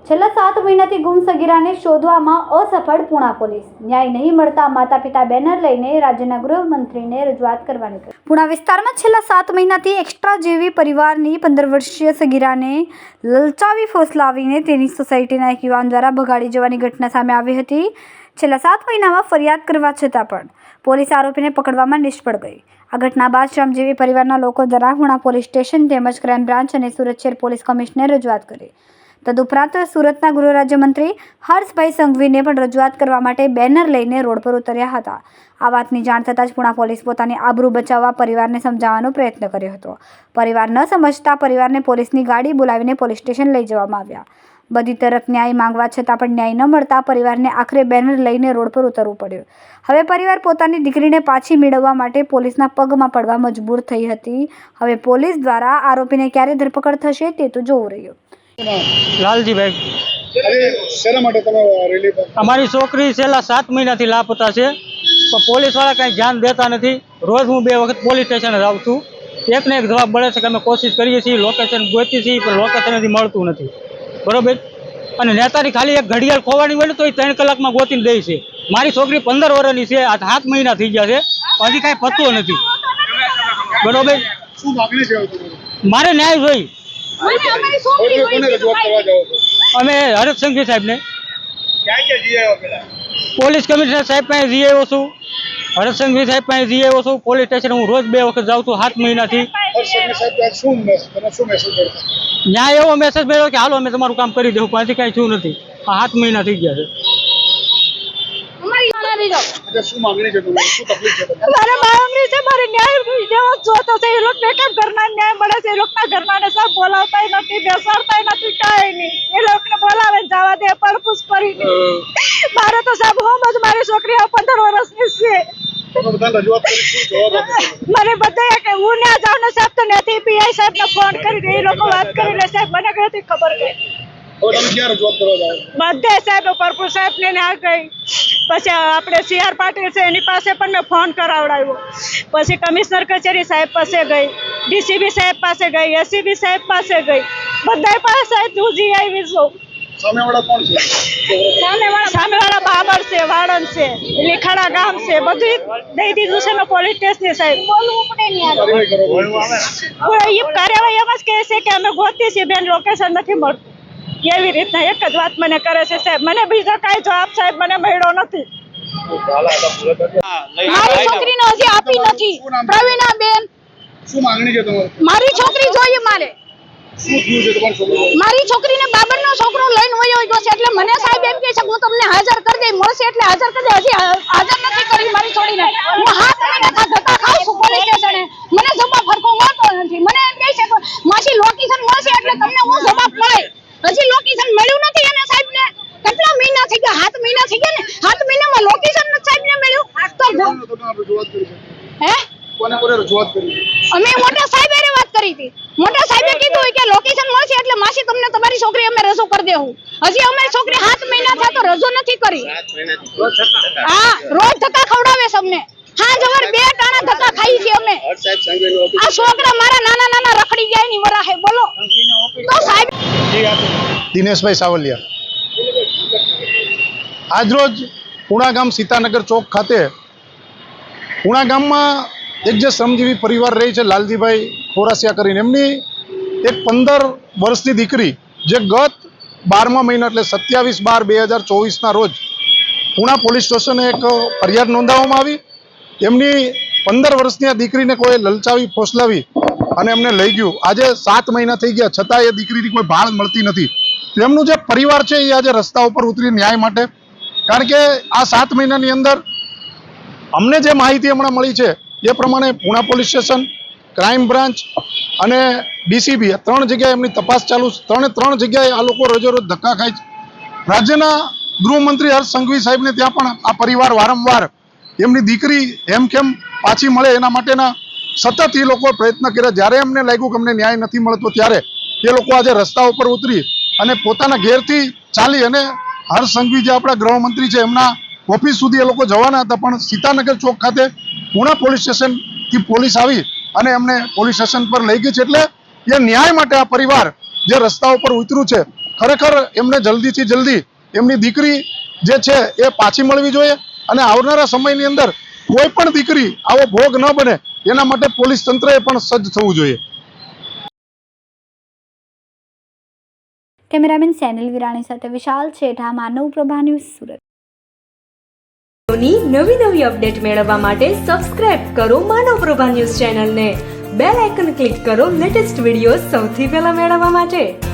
છેલ્લા 7 મહિનાથી ગુમ સગીરાને શોધવામાં અસફળ પૂણા પોલીસ. ન્યાય નહીં મળતા માતા પિતા બેનર લઈને રાજ્યના ગૃહમંત્રીને રજૂઆત કરવાની કરી. પૂણા વિસ્તારમાં છેલ્લા 7 મહિનાથી એક્સ્ટ્રા જેવી પરિવારની 15 વર્ષીય સગીરાને લલચાવી ફોસલાવીને તેની સોસાયટીના એક યુવાન દ્વારા ભગાડી જવાની ઘટના સામે આવી હતી. છેલ્લા 7 મહિનામાં ફરિયાદ કરવા છતાં પણ પોલીસ આરોપીને પકડવામાં નિષ્ફળ ગઈ. આ ઘટના બાદ શ્રમજીવી પરિવારના લોકો દ્વારા પૂણા પોલીસ સ્ટેશન તેમજ ક્રાઇમ બ્રાન્ચ અને સુરત શહેર પોલીસ કમિશનરને રજૂઆત કરી. તદુપરાંત સુરતના ગૃહ રાજ્યમંત્રી હર્ષભાઈ સંઘવીને પણ રજૂઆત કરવા માટે બેનર લઈને રોડ પર ઉતર્યા હતા. આ વાતની જાણ થતાં જ પૂણા પોલીસ પોતાની આબરૂ બચાવવા પરિવારને સમજાવવાનો પ્રયત્ન કર્યો હતો. પરિવાર ન સમજતા પરિવારને પોલીસની ગાડી બોલાવીને પોલીસ સ્ટેશન લઈ જવામાં આવ્યા. બધી તરફ ન્યાય માંગવા છતાં પણ ન્યાય ન મળતા પરિવારને આખરે બેનર લઈને રોડ પર ઉતરવું પડ્યું. હવે પરિવાર પોતાની દીકરીને પાછી મેળવવા માટે પોલીસના પગમાં પડવા મજબૂર થઈ હતી. હવે પોલીસ દ્વારા આરોપીને ક્યારે ધરપકડ થશે તે તો જોવું રહ્યું. લાલજીભાઈ, અમારી છોકરી છેલ્લા 7 મહિનાથી લાપતા છે, પણ પોલીસવાળા કાંઈ ધ્યાન દેતા નથી. રોજ હું 2 વખત પોલીસ સ્ટેશને જાઉં છું. એકને એક જવાબ મળે છે કે અમે કોશિશ કરીએ છીએ, લોકેશન ગોતીએ છીએ, પણ લોકેશનથી મળતું નથી. બરોબર. અને નેતાની ખાલી એક ઘડિયાળ ખોવાની હોય ને તો એ 3 કલાકમાં ગોતીને દે છે. મારી છોકરી 15 વર્ષની છે, આ 7 મહિના થઈ ગયા છે, હજી કાંઈ પતું નથી. બરોબર. મારે ન્યાય જોઈએ. અમે હરેશ સંઘવી સાહેબને, પોલીસ કમિશનર સાહેબ પાસે જઈ આવ્યો છું, હરેશ સંઘવી સાહેબ પાસે જઈ આવ્યો છું. પોલીસ સ્ટેશન હું રોજ 2 વખત જાઉં છું 7 મહિનાથી. ન્યાય એવો મેસેજ મળ્યો કે હાલો અમે તમારું કામ કરી દઉં, પણ હજી કાંઈ થયું નથી. આ 7 મહિના થઈ ગયા છે. મારે તો સાહેબ હોમ જ મારી છોકરી 15 વર્ષની છે. મને બધા કે હું ના જાઉં ને સાહેબ તો નથી પીઆઈ સાહેબ ને ફોન કરી એ લોકો વાત કરી લે સાહેબ મને કઈ ખબર ગઈ. બધે સાહેબ પરપુર સાહેબ ને આ ગઈ, પછી આપણે CR પાટીલ છે એની પાસે પણ મેં ફોન કરાવડાવ્યો, પછી કમિશનર કચેરી સાહેબ પાસે ગઈ, DCB સાહેબ પાસે ગઈ, SCB સાહેબ પાસે ગઈ, બધા પાસે હું જઈ આવી છું. સામેવાળા કોણ છે? સામેવાળા બાબર છે, વાળંદ છે, લીખાડા ગામ છે, બધું દઈ દીધું છે મેં પોલીસ સ્ટેશન સાહેબ. કાર્યવાહી એમ જ કહે છે કે અમે ગોતી છીએ બેન, લોકેશન નથી મળતું. એવી રીતના એક જ વાત મને કરે છે સાહેબ. મને બીજો કાંઈ જવાબ સાહેબ મને મળ્યો નથી. મારી છોકરીને હજી આપી નથી. પ્રવીણા બેન, શું માંગણી છે તમારી? મારી છોકરી જોઈએ મારે. મારી છોકરીને બાબરનો છોકરો લઈને વયો ગયો છે, એટલે મને સાહેબ એમ કહે છે હું તમને હાજર કરી દઈ, મળશે એટલે હાજર કરી દે. હજી હાજર નથી કરી મારી છોડીને. હું 7 મહિનાથી ધક્કા ખાઉં છું પોલીસ સ્ટેશને, મને જવાબ ફરકો મળતો નથી. મને એમ કહે છે કે માસી લોકેશન મળશે એટલે તમને હું જવાબ મળે. હજી લોકેશન મળ્યું નથી એને સાહેબને. કેટલા મહિના થઈ ગયા? 7 મહિના થઈ ગયા ને. 7 મહિનામાં લોકેશન નથી સાહેબને મળ્યું. હે કોને રજૂઆત કરી? અમે મોટા સાહેબ હારે વાત કરી હતી. મોટા સાહેબે કીધું કે લોકેશન મળશે એટલે માસી તમને તમારી છોકરી અમે રજૂ કરી દેવું. હજી અમારી છોકરી 7 મહિના થયા તો રજૂ નથી કરી. હા, રોજ ધક્કા ખવડાવે છે અમને. હા જવર 2 ટાણા ધક્કા ખાઈ છે અમે. આ છોકરા મારા નાના નાના રખડી ગયા ની વરા હે. બોલો તો સાહેબ. દિનેશભાઈ સાવલિયા. આજરોજ પૂણા ગામ સીતાનગર ચોક ખાતે પૂણા ગામમાં એક જે શ્રમજીવી પરિવાર રહી છે લાલજીભાઈ ખોરાસિયા કરીને, એમની એક 15 વર્ષની દીકરી જે ગત 12મા મહિના એટલે 27/12/2024ના રોજ પૂણા પોલીસ સ્ટેશને એક ફરિયાદ નોંધાવવામાં આવી. એમની 15 વર્ષની આ દીકરીને કોઈ લલચાવી ફોસલાવી અને એમને લઈ ગયું. આજે 7 મહિના થઈ ગયા છતાં એ દીકરીની કોઈ ભાળ મળતી નથી. તેમનું જે પરિવાર છે એ આજે રસ્તા ઉપર ઉતરી ન્યાય માટે, કારણ કે આ 7 મહિનાની અંદર અમને જે માહિતી હમણાં મળી છે એ પ્રમાણે Puna police station, crime branch અને DCB 3 જગ્યાએ એમની તપાસ ચાલુ છે. 3 જગ્યાએ આ લોકો રોજેરોજ ધક્કા ખાય છે. રાજ્યના ગૃહમંત્રી હર્ષ સંઘવી સાહેબને ત્યાં પણ આ પરિવાર વારંવાર એમની દીકરી હેમખેમ પાછી મળે એના માટેના સતત એ લોકો પ્રયત્ન કર્યા. જ્યારે એમને લાગ્યું કે અમને ન્યાય નથી મળતો ત્યારે એ લોકો આજે રસ્તા ઉપર ઉતરી અને પોતાના ઘેરથી ચાલી અને હર્ષ સંઘવી જે આપણા ગૃહમંત્રી છે એમના ઓફિસ સુધી એ લોકો જવાના હતા, પણ સીતાનગર ચોક ખાતે પૂણા પોલીસ સ્ટેશનથી પોલીસ આવી અને એમને પોલીસ સ્ટેશન પર લઈ ગઈ છે. એટલે એ ન્યાય માટે આ પરિવાર જે રસ્તા ઉપર ઉતર્યું છે, ખરેખર એમને જલ્દીથી જલ્દી એમની દીકરી જે છે એ પાછી મળવી જોઈએ અને આવનારા સમયની અંદર કોઈ પણ દીકરી આવો ભોગ ન બને એના માટે પોલીસ તંત્રએ પણ સજ્જ થવું જોઈએ. કેમેરામેન સેનિલ વિરાણી સાથે વિશાલ છેઠા, માનવ પ્રભા ન્યૂઝ, સુરત. નવી નવી અપડેટ મેળવવા માટે સબસ્ક્રાઇબ કરો માનવ પ્રભા ન્યૂઝ ચેનલને. બેલ આઇકન ક્લિક કરો લેટેસ્ટ વિડીયો સૌથી પહેલા મેળવવા માટે.